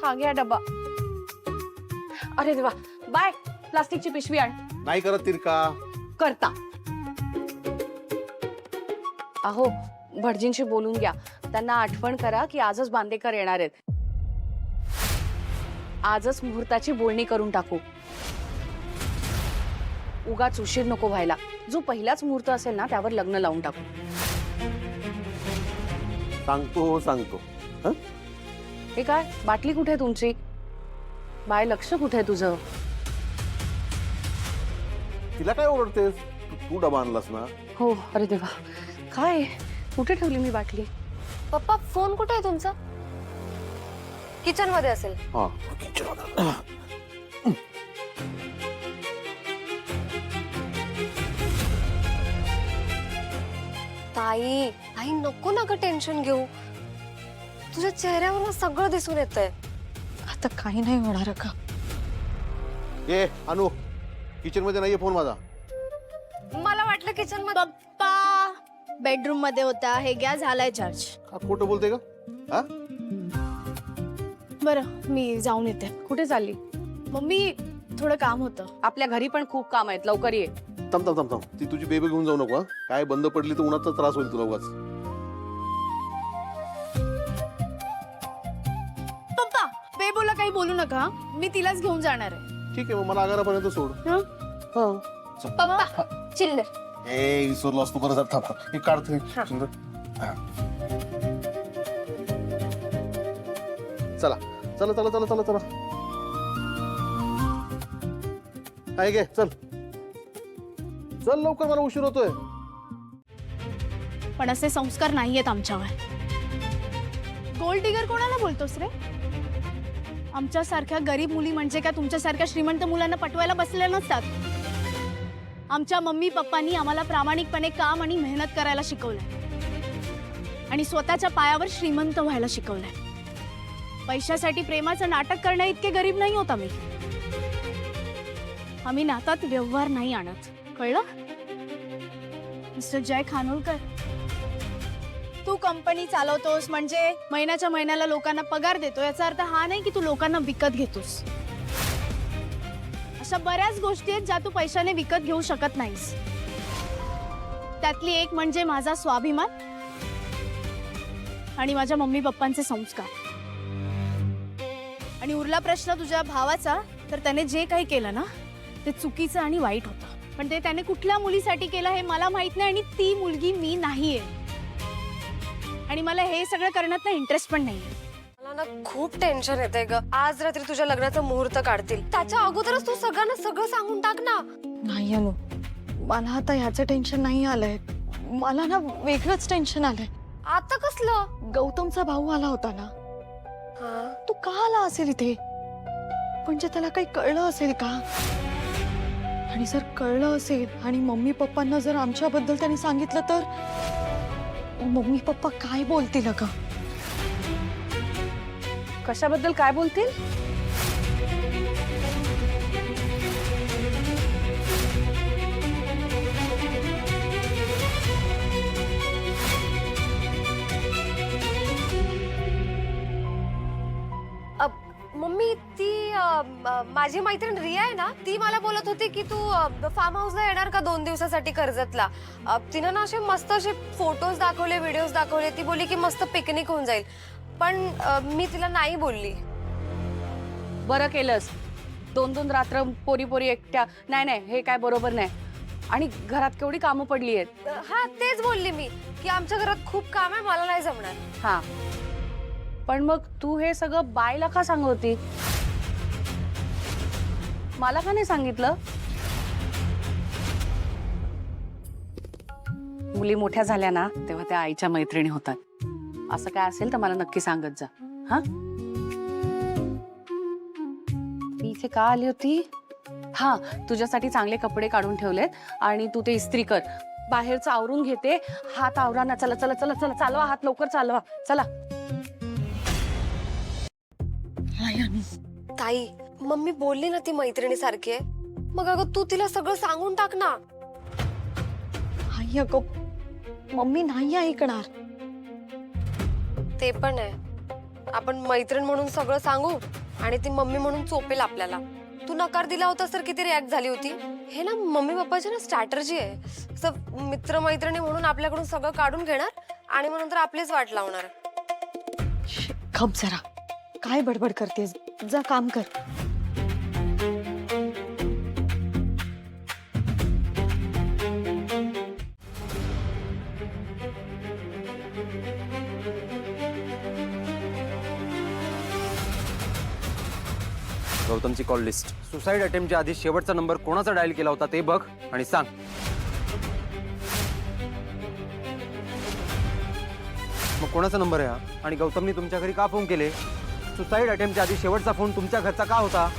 हा घ्या डब्बा. अरे देवा, बाय. प्लास्टिकची पिशवी आण. नाही करत तिरका. करता. अहो, भटजींशी बोलून घ्या. त्यांना आठवण करा की आजच बांदेकर येणार आहेत. आजच मुहूर्ताची बोलणी करून टाकू. उगाच उशीर नको व्हायला. जो पहिलाच मुहूर्त असेल ना त्यावर लग्न लावून टाकू. सांगतो. हे काय, बाटली कुठे आहे तुमची? बाय, लक्ष कुठे आहे तुझं? तिला काय ओरडतेस? तू डबा आणलास ना. हो. अरे देवा, काय कुठे ठेवली मी बाटली? पप्पा फोन कुठे आहे तुमचा? किचन मध्ये असेल. हा. ताई ताई नको ना ग टेन्शन घेऊ. तुझ्या चेहऱ्यावर सगळं दिसून येतंय. आता काही नाही होणार का? ए अनु, किचन मध्ये नाहीये फोन माझा. मला वाटलं किचन मध्ये. पप्पा बेडरूम मध्ये होता. हे घ्या, झालाय चार्ज. हा, खोटं बोलते का? हा? बरं मी जाऊन येते. कुठे चालली? मम्मी थोडं काम होतं. आपल्या घरी पण खूप काम आहेत, लवकर ये. थांब. ती तुझी बेबी घेऊन जाऊ नको. हा? काय बंद पडली तर उन्हाचा त्रास होईल तुला उगाच. पप्पा बेबूला काही बोलू नका. मी तिलाच घेऊन जाणार आहे. ठीक आहे, मग मला आगारापर्यंत सोड. हं? हा. पप्पा चिल्लर. ए विसरलो असतो. बरं थांब. हे काढते. चला. आहे गे, चल लवकर, मला उशीर होतोय. पण असे संस्कार नाहीयेत आमच्यावर. गोल्ड डिगर कोणाला बोलतोस रे? आमच्यासारख्या गरीब मुली म्हणजे काय तुमच्यासारख्या श्रीमंत मुलांना पटवायला बसलेल्या नसतात. आमच्या मम्मी पप्पांनी आम्हाला प्रामाणिकपणे काम आणि मेहनत करायला शिकवलंय आणि स्वतःच्या पायावर श्रीमंत व्हायला शिकवलंय. पैशासाठी प्रेमाचं नाटक करण्या इतके गरीब नाही होत आम्ही. आम्ही नातात व्यवहार नाही आणत, कळलं? मिस्टर जय खानोलकर, तू कंपनी चालवतोस म्हणजे महिन्याच्या महिन्याला लोकांना पगार देतो, याचा अर्थ हा नाही की तू लोकांना विकत घेतोस. अशा बऱ्याच गोष्टी आहेत ज्या तू पैशाने विकत घेऊ शकत नाहीस. त्यातली एक म्हणजे माझा स्वाभिमान आणि माझ्या मम्मी पप्पांचे संस्कार. आणि उरला प्रश्न तुझ्या भावाचा, तर त्याने जे काही केलं ना ते चुकीचं आणि वाईट होतं. पण ते त्याने कुठल्या मुलीसाठी केलं हे मला माहित नाही आणि ती मुलगी मी नाहीये. आणि मला हे सगळं करण्यात ना इंटरेस्ट पण नाहीये. मला ना खूप टेन्शन येतंय ग. आज रात्री तुझ्या लग्नाचा मुहूर्त काढतील, त्याच्या अगोदरच तू सगळ्यांना सगळं सांगून टाक ना. नाही अनु, मला आता ह्याचं टेन्शन नाही आलंय. मला ना वेगळंच टेन्शन आलंय. आता कसलं? गौतमचा भाऊ आला होता ना, तू का आला असेल इथे? म्हणजे त्याला काही कळलं असेल का? आणि जर कळलं असेल आणि मम्मी पप्पांना जर आमच्याबद्दल त्यांनी सांगितलं तर मम्मी पप्पा काय बोलतील अगं? कशाबद्दल काय बोलतील? मम्मी ती माझी मैत्रीण रिया आहे ना, ती मला बोलत होती की तू फार्म हाऊसला येणार का 2 दिवसासाठी कर्जतला. तिनं ना असे मस्त असे फोटोज दाखवले, व्हिडिओज दाखवले. ती बोलली की मस्त पिकनिक होऊन जाईल. पण मी तिला नाही बोलली. बरं केलंस. 2-2 रात्र पोरी एकट्या. नाही, हे काय बरोबर नाही. आणि घरात केवढी कामं पडली आहेत. हा तेच बोलली मी की आमच्या घरात खूप काम आहे, मला नाही जमणार. हा, पण मग तू हे सगळं बायला का सांगत होती? मला का नाही सांगितलं? मुली मोठ्या झाल्या ना तेव्हा त्या आईच्या मैत्रिणी होतात. असं काय असेल तर मला नक्की सांगत जा. हा, मी इथे का आली होती? हा, तुझ्यासाठी चांगले कपडे काढून ठेवलेत आणि तू ते इस्त्री कर. बाहेरचं आवरून घेते. हात आवरा ना. चला, चालवा हात, लवकर चालवा. चला. ताई मम्मी बोलली ना ती मैत्रिणी सारखी आहे, मग अगं तू तिला सगळं सांगून टाक ना. आई अगं, मम्मी नाही ऐकणार. ते पण आहे, आपण मैत्रीण म्हणून सगळं सांगू आणि ती मम्मी म्हणून चोपेल आपल्याला. तू नकार दिला होतास तर किती रिॲक्ट झाली होती. हे ना मम्मी पप्पाची ना स्ट्रॅटर्जी आहे. असं मित्र मैत्रिणी म्हणून आपल्याकडून सगळं काढून घेणार आणि मग नंतर आपलीच वाट लावणार. खप जरा, काय बडबड करतेस, जा काम कर. गौतमची कॉल लिस्ट. सुसाईड अटेम्प्टच्या आधी शेवटचा नंबर कोणाचा डायल केला होता ते बघ आणि सांग. मग कोणाचा नंबर आहे हा? आणि गौतमनी तुमच्या घरी का फोन केले? सुसाईड अटेम्प्टच्या आधी शेवटचा फोन तुमच्या घरचा का होता?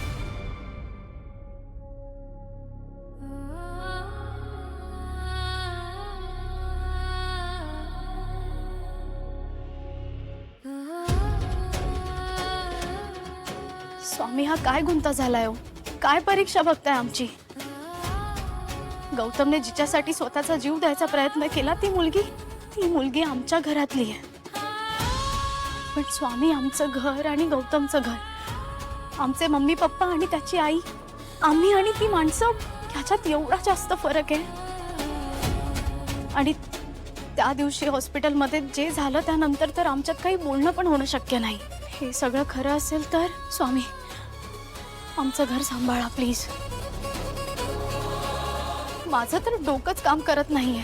स्वामी, हा काय गुंता झालाय हो? काय परीक्षा बघताय आमची? गौतमने जिच्यासाठी स्वतःचा जीव द्यायचा प्रयत्न केला ती मुलगी आमच्या घरातली आहे. पण स्वामी, आमचं घर आणि गौतमचं घर, आमचे मम्मी पप्पा आणि त्याची आई, आम्ही आणि ती माणसं, ह्याच्यात एवढा जास्त फरक आहे. आणि त्या दिवशी हॉस्पिटलमध्ये जे झालं त्यानंतर तर आमच्यात काही बोलणं पण होणं शक्य नाही. हे सगळं खरं असेल तर स्वामी, आमचं घर सांभाळा प्लीज. माझं तर डोकंच काम करत नाहीये.